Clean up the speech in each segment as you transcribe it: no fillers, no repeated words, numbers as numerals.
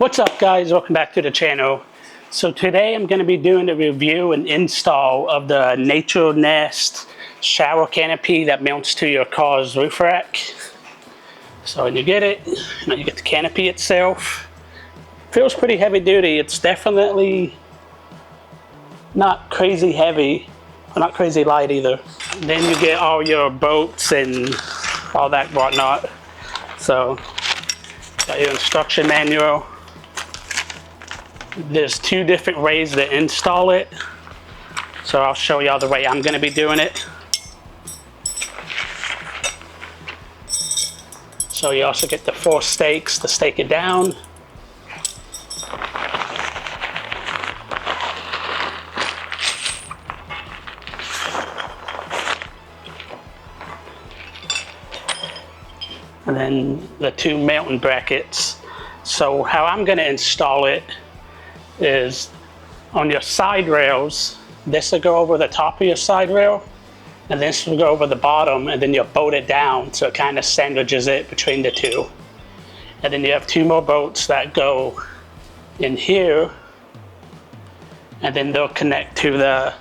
What's up guys, welcome back to the channel. So today I'm going to be doing a review and install of the Nature Nest shower canopy that mounts to your car's roof rack. So when you get it, you get the canopy itself. Feels pretty heavy duty. It's definitely not crazy heavy, but not crazy light either. And then you get all your bolts and all that whatnot. So got your instruction manual. There's two different ways to install it, so I'll show y'all the way I'm going to be doing it. So you also get the 4 stakes to stake it down. And then the 2 mounting brackets. So how I'm going to install it is on your side rails, this will go over the top of your side rail, and this will go over the bottom, and then you'll bolt it down so it kind of sandwiches it between the two. And then you have 2 more bolts that go in here, and then they'll connect to the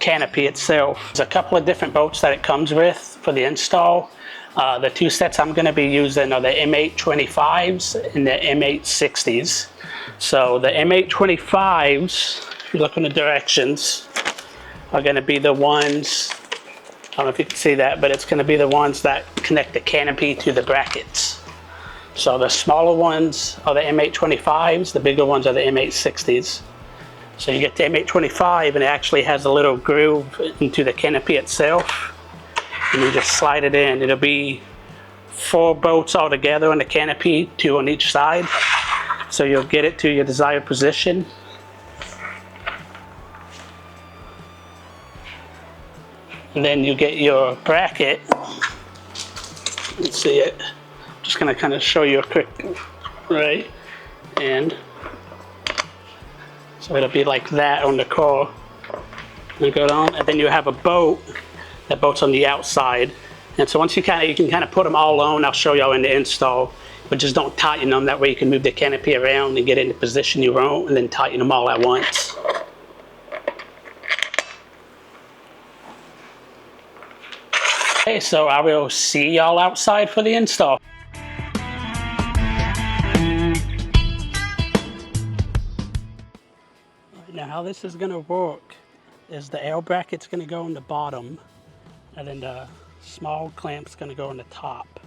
canopy itself. There's a couple of different bolts that it comes with for the install. The 2 sets I'm going to be using are the M825s and the M860s. So the M825s, if you look in the directions, are going to be the ones, I don't know if you can see that, but it's going to be the ones that connect the canopy to the brackets. So the smaller ones are the M825s, the bigger ones are the M860s. So you get the M825 and it actually has a little groove into the canopy itself. And you just slide it in. It'll be 4 bolts all together on the canopy, 2 on each side. So you'll get it to your desired position. And then you get your bracket. Let's see it. I'm just going to kind of show you a quick, right? And so it'll be like that on the car. You go down, and then you have a bolt. That bolt's on the outside, and so once you can kind of put them all on. I'll show y'all in the install, but just don't tighten them. That way you can move the canopy around and get in the position you want, and then tighten them all at once. Okay, so I will see y'all outside for the install. Now how this is going to work is the L bracket's going to go on the bottom, and then the small clamp's going to go on the top,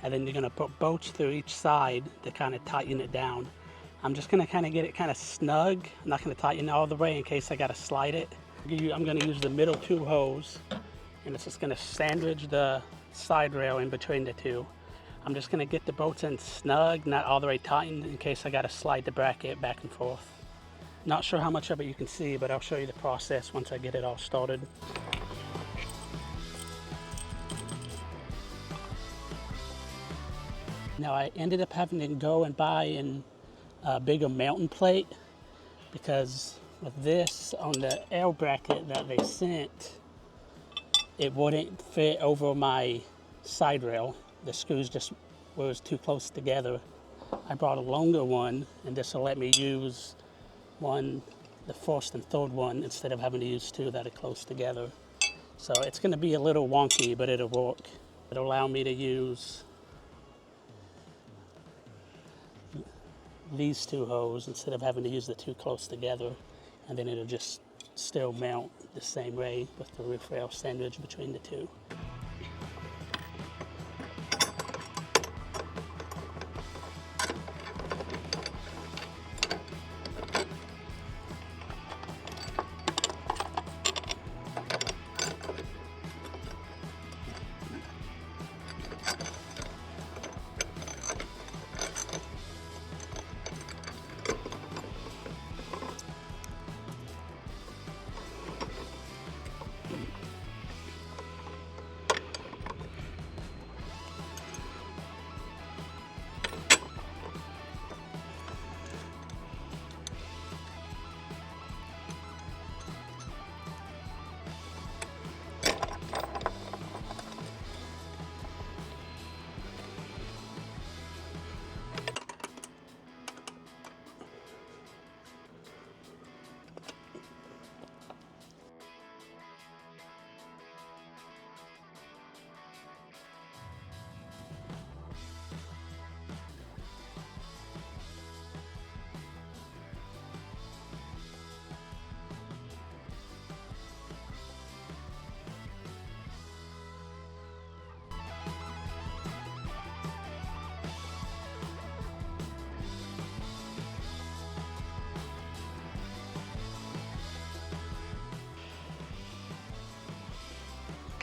and then you're going to put bolts through each side to kind of tighten it down. I'm just going to kind of get it kind of snug. I'm not going to tighten it all the way in case I got to slide it. I'm going to use the middle 2 holes, and it's just going to sandwich the side rail in between the 2. I'm just going to get the bolts in snug, not all the way tightened, in case I got to slide the bracket back and forth. Not sure how much of it you can see, but I'll show you the process once I get it all started. Now I ended up having to go and buy a bigger mounting plate, because with this on the L bracket that they sent, it wouldn't fit over my side rail. The screws just was too close together. I brought a longer one, and this will let me use the first and third one instead of having to use 2 that are close together. So it's going to be a little wonky, but it'll work. It'll allow me to use these 2 holes instead of having to use the 2 close together, and then it'll just still mount the same way with the roof rail sandwich between the 2.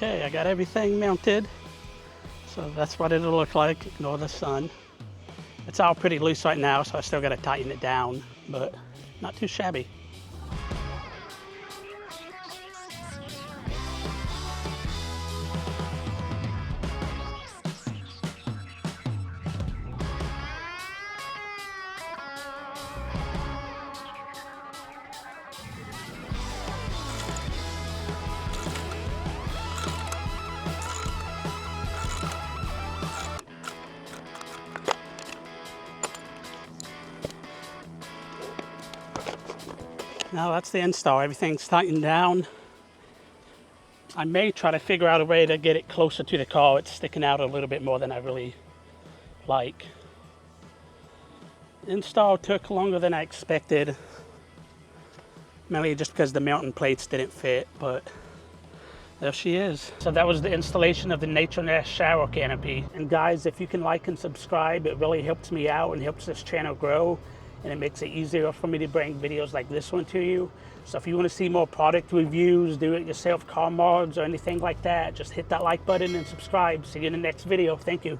Okay, I got everything mounted. So that's what it'll look like, ignore the sun. It's all pretty loose right now, so I still gotta tighten it down, but not too shabby. Now that's the install, everything's tightened down. I may try to figure out a way to get it closer to the car. It's sticking out a little bit more than I really like. Install took longer than I expected, mainly just because the mounting plates didn't fit, but there she is. So that was the installation of the Nature Nest shower canopy. And guys, if you can like and subscribe, it really helps me out and helps this channel grow. And it makes it easier for me to bring videos like this one to you. So if you want to see more product reviews, do-it-yourself car mods, or anything like that, just hit that like button and subscribe. See you in the next video. Thank you.